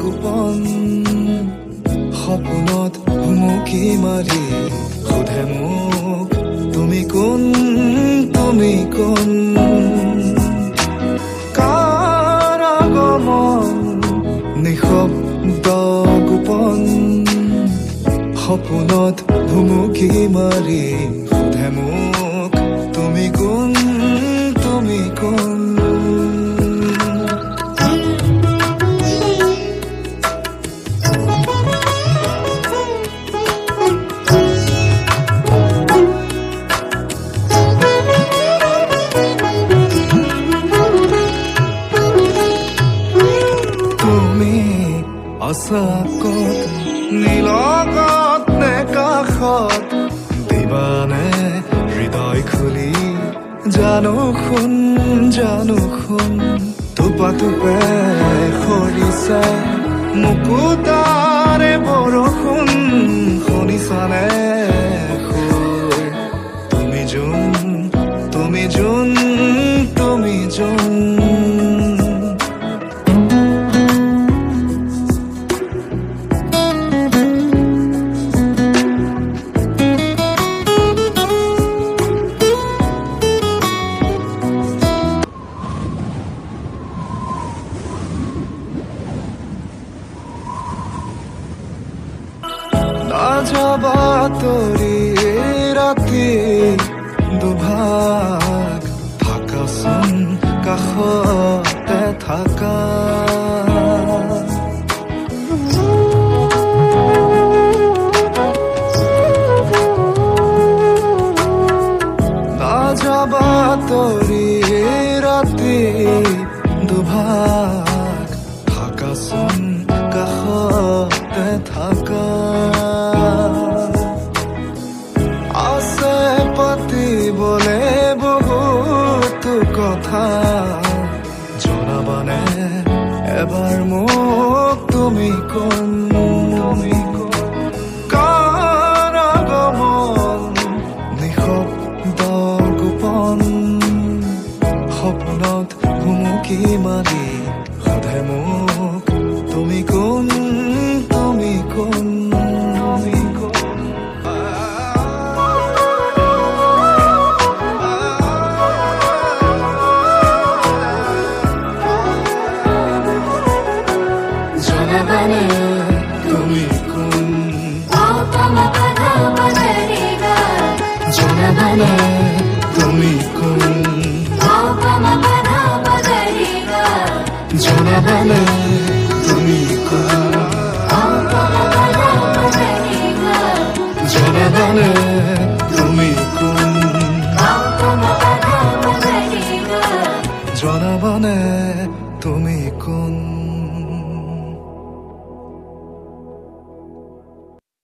গোপন সপোনত হুমুকি মাৰি সোধে মোক তুমি কোন কাৰাগমন নিশব্দ গোপন সপোনত হুমুকি মাৰি সোধে মোক তুমি কোন আশাকত নীলগত নে কাষত দিবানে হৃদয় খুলি জানো শুন টোপা টোপে সৰিছে মুকুতাৰে বৰষুণ শুনিছানে তুমি যোন যাবা তৰি ৰাতি দুভাগ থাকাচোন কাষতে থাকা যাবা তৰি ৰাতি দুভাগ থাকাচোন কাষতে থাকা আছে পাতিবলে বহুতো কথা জনাবানে এবাৰ মোক তুমি কোন কাৰাগমন নিশব্দ গোপন সপোনত হুমুকি মাৰি সোধে মোক তুমি কোন জনাবানে তুমি কোন জনাবানে তুমি কোন জনাবানে তুমি কোন জনাবানে